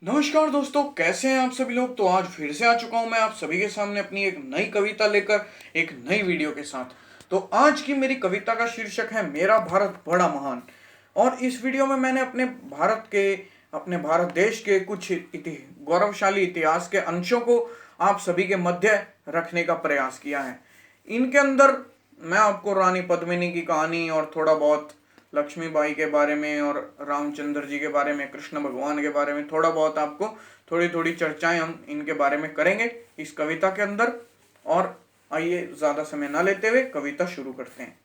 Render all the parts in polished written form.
नमस्कार दोस्तों, कैसे हैं आप सभी लोग। तो आज फिर से आ चुका हूं मैं आप सभी के सामने अपनी एक नई कविता लेकर, एक नई वीडियो के साथ। तो आज की मेरी कविता का शीर्षक है मेरा भारत बड़ा महान। और इस वीडियो में मैंने अपने भारत देश के कुछ गौरवशाली इतिहास के अंशों को आप सभी के मध्य रखने का प्रयास किया है। इनके अंदर मैं आपको रानी पद्मिनी की कहानी और थोड़ा बहुत लक्ष्मीबाई के बारे में और रामचंद्र जी के बारे में, कृष्ण भगवान के बारे में थोड़ा बहुत आपको थोड़ी थोड़ी चर्चाएं हम इनके बारे में करेंगे इस कविता के अंदर। और आइए ज्यादा समय ना लेते हुए कविता शुरू करते हैं।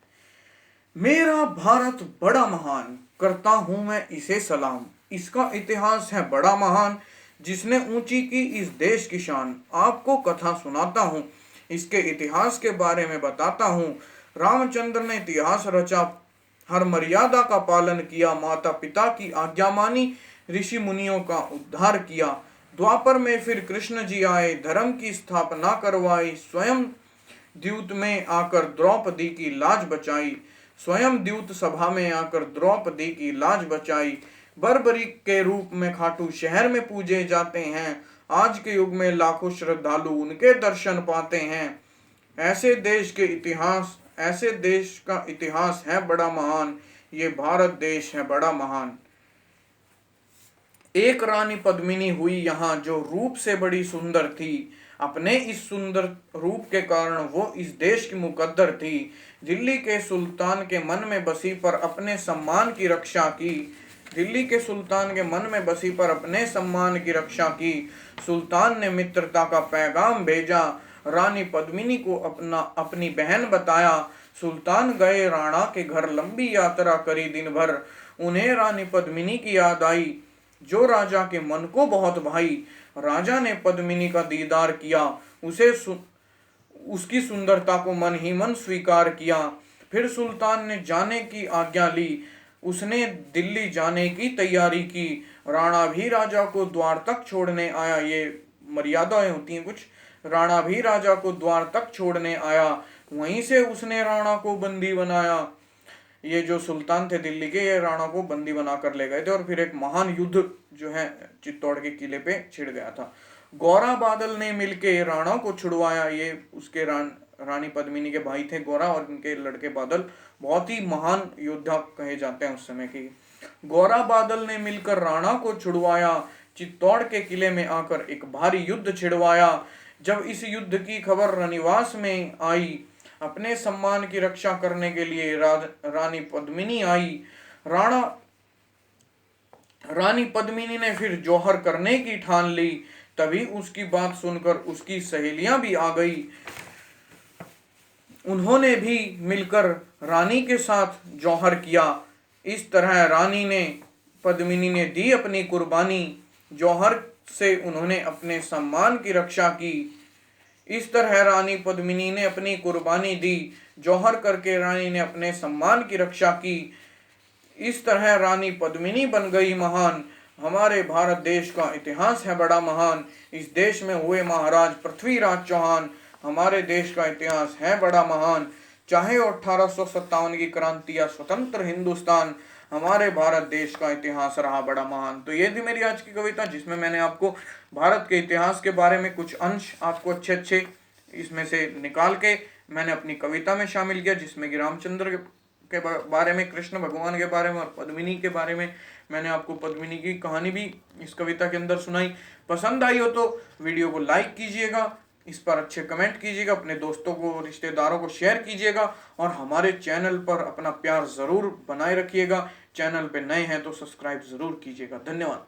मेरा भारत बड़ा महान, करता हूं मैं इसे सलाम। इसका इतिहास है बड़ा महान, जिसने ऊंची की इस देश की शान। आपको कथा सुनाता हूं, इसके इतिहास के बारे में बताता हूं। रामचंद्र ने इतिहास रचा, हर मर्यादा का पालन किया। माता पिता की आज्ञा मानी, ऋषि मुनियों का उद्धार किया। द्वापर में फिर कृष्ण जी आए, धर्म की स्थापना करवाई। स्वयं द्यूत में आकर द्रौपदी की लाज बचाई। स्वयं द्यूत सभा में आकर द्रौपदी की लाज बचाई। बर्बरी के रूप में खाटू शहर में पूजे जाते हैं। आज के युग में लाखों श्रद्धालु उनके दर्शन पाते हैं। ऐसे देश का इतिहास है बड़ा महान। ये भारत देश है बड़ा महान। एक रानी पद्मिनी हुई यहाँ, जो रूप से बड़ी सुंदर थी। अपने इस सुंदर रूप के कारण वो इस देश की मुकद्दर थी। दिल्ली के सुल्तान के मन में बसी पर अपने सम्मान की रक्षा की। दिल्ली के सुल्तान के मन में बसी पर अपने सम्मान की रक्षा की। सुल्तान ने मित्रता का पैगाम भेजा, रानी पद्मिनी को अपनी बहन बताया। सुल्तान गए राणा के घर, लंबी यात्रा करी दिन भर। उन्हें रानी पद्मिनी की याद आई, जो राजा के मन को बहुत भाई। राजा ने पद्मिनी का दीदार किया, उसकी सुंदरता को मन ही मन स्वीकार किया। फिर सुल्तान ने जाने की आज्ञा ली, उसने दिल्ली जाने की तैयारी की। राणा भी राजा को द्वार तक छोड़ने आया। ये मर्यादाएं होती हैं कुछ। राणा भी राजा को द्वार तक छोड़ने आया, वहीं से उसने राणा को बंदी बनाया। ये जो सुल्तान थे दिल्ली के, ये राणा को बंदी बना कर ले गए थे। और फिर एक महान युद्ध जो है चित्तौड़ के किले पे छिड़ गया था। गौरा बादल ने मिलके राणा को छुड़वाया। ये उसके रानी पद्मिनी के भाई थे गौरा, और उनके लड़के बादल बहुत ही महान योद्धा कहे जाते हैं उस समय के। गौरा बादल ने मिलकर राणा को छुड़वाया, चित्तौड़ के किले में आकर एक भारी युद्ध छिड़वाया। जब इस युद्ध की खबर रनिवास में आई, अपने सम्मान की रक्षा करने के लिए रानी पद्मिनी आई। रानी पद्मिनी ने फिर जौहर करने की ठान ली। तभी उसकी बात सुनकर उसकी सहेलियां भी आ गई। उन्होंने भी मिलकर रानी के साथ जौहर किया। इस तरह पद्मिनी ने दी अपनी कुर्बानी। जौहर से उन्होंने अपने सम्मान की रक्षा की। इस तरह रानी पद्मिनी ने अपनी कुर्बानी दी। जौहर करके रानी ने अपने सम्मान की रक्षा की। इस तरह रानी पद्मिनी बन गई महान। हमारे भारत देश का इतिहास है बड़ा महान। इस देश में हुए महाराज पृथ्वीराज चौहान। हमारे देश का इतिहास है बड़ा महान। चाहे 1857 की क्रांति या स्वतंत्र हिंदुस्तान, हमारे भारत देश का इतिहास रहा बड़ा महान। तो ये थी मेरी आज की कविता, जिसमें मैंने आपको भारत के इतिहास के बारे में कुछ अंश आपको अच्छे अच्छे इसमें से निकाल के मैंने अपनी कविता में शामिल किया, जिसमें कि रामचंद्र के बारे में, कृष्ण भगवान के बारे में और पद्मिनी के बारे में मैंने आपको पद्मिनी की कहानी भी इस कविता के अंदर सुनाई। पसंद आई हो तो वीडियो को लाइक कीजिएगा, इस पर अच्छे कमेंट कीजिएगा, अपने दोस्तों को, रिश्तेदारों को शेयर कीजिएगा और हमारे चैनल पर अपना प्यार ज़रूर बनाए रखिएगा। चैनल पे नए हैं तो सब्सक्राइब ज़रूर कीजिएगा। धन्यवाद।